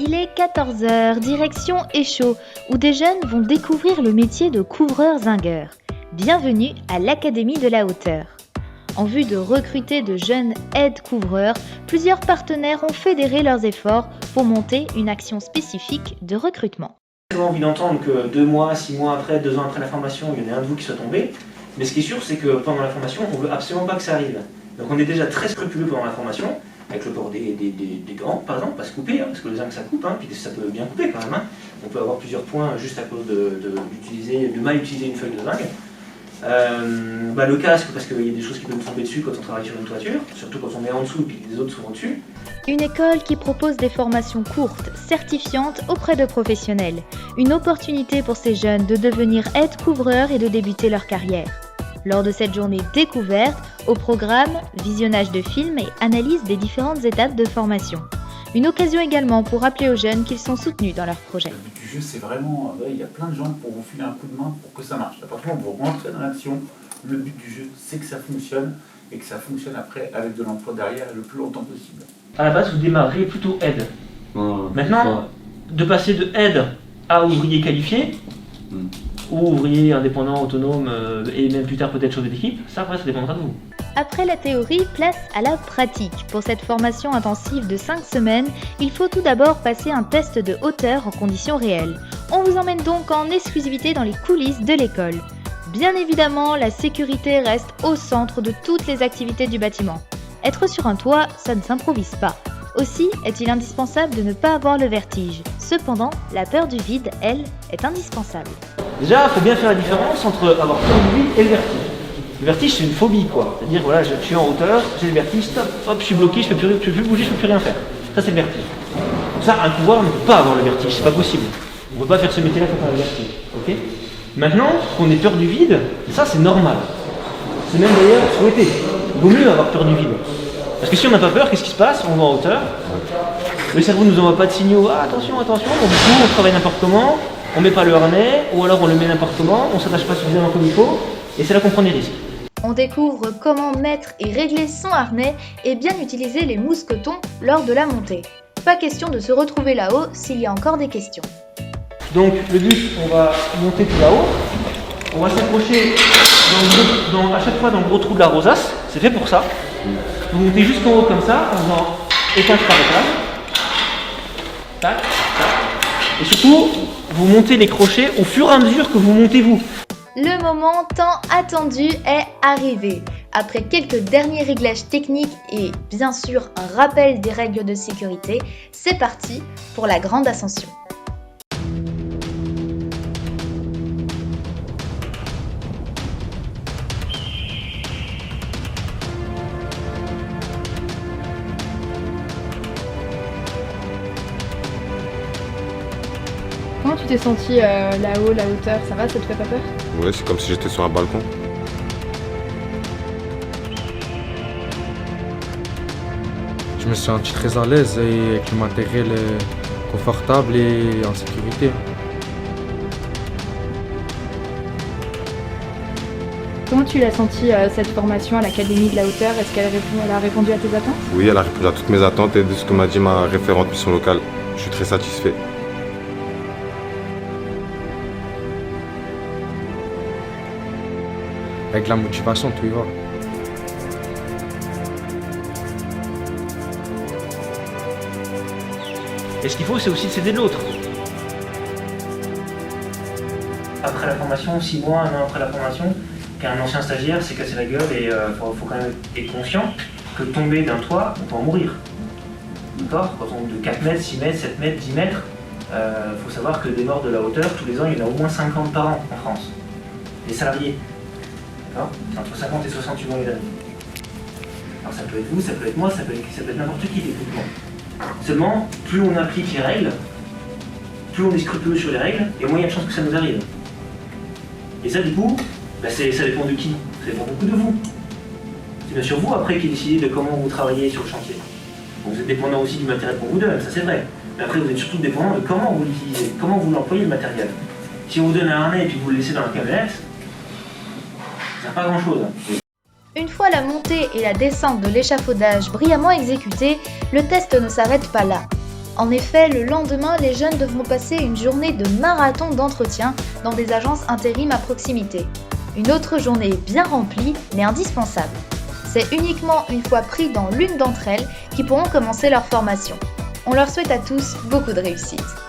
Il est 14 h, direction Échaud, où des jeunes vont découvrir le métier de couvreur-zingueur. Bienvenue à l'Académie de la hauteur. En vue de recruter de jeunes aides-couvreurs, plusieurs partenaires ont fédéré leurs efforts pour monter une action spécifique de recrutement. J'ai envie d'entendre que 2 mois, 6 mois après, 2 ans après la formation, il y en ait un de vous qui soit tombé. Mais ce qui est sûr, c'est que pendant la formation, on ne veut absolument pas que ça arrive. Donc on est déjà très scrupuleux pendant la formation, avec le port des gants, par exemple, pas se couper, parce que les zinc ça coupe, puis ça peut bien couper quand même. On peut avoir plusieurs points juste à cause de mal utiliser une feuille de zinc. Le casque, parce qu'il y a des choses qui peuvent nous tomber dessus quand on travaille sur une toiture, surtout quand on est en dessous et que les autres sont au-dessus. Une école qui propose des formations courtes, certifiantes auprès de professionnels. Une opportunité pour ces jeunes de devenir aides-couvreurs et de débuter leur carrière. Lors de cette journée découverte, au programme, visionnage de films et analyse des différentes étapes de formation. Une occasion également pour rappeler aux jeunes qu'ils sont soutenus dans leur projet. Le but du jeu, c'est vraiment, il y a plein de gens pour vous filer un coup de main pour que ça marche. À partir du moment où vous rentrez dans l'action, le but du jeu, c'est que ça fonctionne et que ça fonctionne après avec de l'emploi derrière le plus longtemps possible. À la base, vous démarrez plutôt aide. Maintenant, de passer de aide à ouvrier qualifié, ou ouvrier indépendant, autonome, et même plus tard peut-être chef d'équipe, ça après ça dépendra de vous. Après la théorie, place à la pratique. Pour cette formation intensive de 5 semaines, il faut tout d'abord passer un test de hauteur en conditions réelles. On vous emmène donc en exclusivité dans les coulisses de l'école. Bien évidemment, la sécurité reste au centre de toutes les activités du bâtiment. Être sur un toit, ça ne s'improvise pas. Aussi est-il indispensable de ne pas avoir le vertige. Cependant, la peur du vide, elle, est indispensable. Déjà, il faut bien faire la différence entre avoir peur du vide et le vertige. Le vertige, c'est une phobie, quoi. C'est-à-dire, voilà, je suis en hauteur, j'ai le vertige, stop, hop, je suis bloqué, je peux plus bouger, je peux plus rien faire. Ça, c'est le vertige. Donc ça, un couvreur ne peut pas avoir le vertige, c'est pas possible. On ne peut pas faire ce métier-là quand on a le vertige. Ok ? Maintenant, qu'on ait peur du vide, ça, c'est normal. C'est même d'ailleurs souhaité. Il vaut mieux avoir peur du vide. Parce que si on n'a pas peur, qu'est-ce qui se passe? On va en hauteur. Le cerveau ne nous envoie pas de signaux. Ah, attention, attention. Donc, du coup, on travaille n'importe comment. On ne met pas le harnais. Ou alors on le met n'importe comment. On ne s'attache pas suffisamment comme il faut. Et c'est là qu'on prend des risques. On découvre comment mettre et régler son harnais et bien utiliser les mousquetons lors de la montée. Pas question de se retrouver là-haut s'il y a encore des questions. Donc, le but, on va monter tout là-haut. On va s'accrocher à chaque fois dans le gros trou de la rosace. C'est fait pour ça. Vous montez jusqu'en haut comme ça, en faisant étage par étage. Tac, tac. Et surtout, vous montez les crochets au fur et à mesure que vous montez vous. Le moment tant attendu est arrivé. Après quelques derniers réglages techniques et bien sûr un rappel des règles de sécurité, c'est parti pour la grande ascension. Comment tu t'es senti là-haut, la hauteur? Ça va, ça te fait pas peur? Ouais, c'est comme si j'étais sur un balcon. Je me suis senti très à l'aise et avec le matériel confortable et en sécurité. Comment tu l'as senti cette formation à l'Académie de la hauteur? Est-ce qu'elle a répondu à tes attentes? Oui, elle a répondu à toutes mes attentes et de ce que m'a dit ma référente mission locale. Je suis très satisfait. Avec la motivation, tu y vas. Et ce qu'il faut, c'est aussi de s'aider de l'autre. Après la formation, 6 mois, 1 an après la formation, qu'un ancien stagiaire s'est cassé la gueule et faut quand même être conscient que tomber d'un toit, on peut en mourir. D'accord? Quand on tombe de 4 mètres, 6 mètres, 7 mètres, 10 mètres, faut savoir que des morts de la hauteur, tous les ans, il y en a au moins 50 par an en France. Les salariés. C'est entre 50 et 68 mois d'année. Alors ça peut être vous, ça peut être moi, ça peut être n'importe qui techniquement. Seulement, plus on applique les règles, plus on est scrupuleux sur les règles, et moins il y a de chances que ça nous arrive. Et ça du coup, ça dépend de qui? Ça dépend beaucoup de vous. C'est bien sûr vous après qui décidez de comment vous travaillez sur le chantier. Donc, vous êtes dépendant aussi du matériel qu'on vous donne, ça c'est vrai. Mais après vous êtes surtout dépendant de comment vous l'utilisez, comment vous l'employez le matériel. Si on vous donne un harnais et puis vous le laissez dans la camionnette, ça n'a pas grand chose. Une fois la montée et la descente de l'échafaudage brillamment exécutées, le test ne s'arrête pas là. En effet, le lendemain, les jeunes devront passer une journée de marathon d'entretien dans des agences intérim à proximité. Une autre journée bien remplie, mais indispensable. C'est uniquement une fois pris dans l'une d'entre elles qu'ils pourront commencer leur formation. On leur souhaite à tous beaucoup de réussite.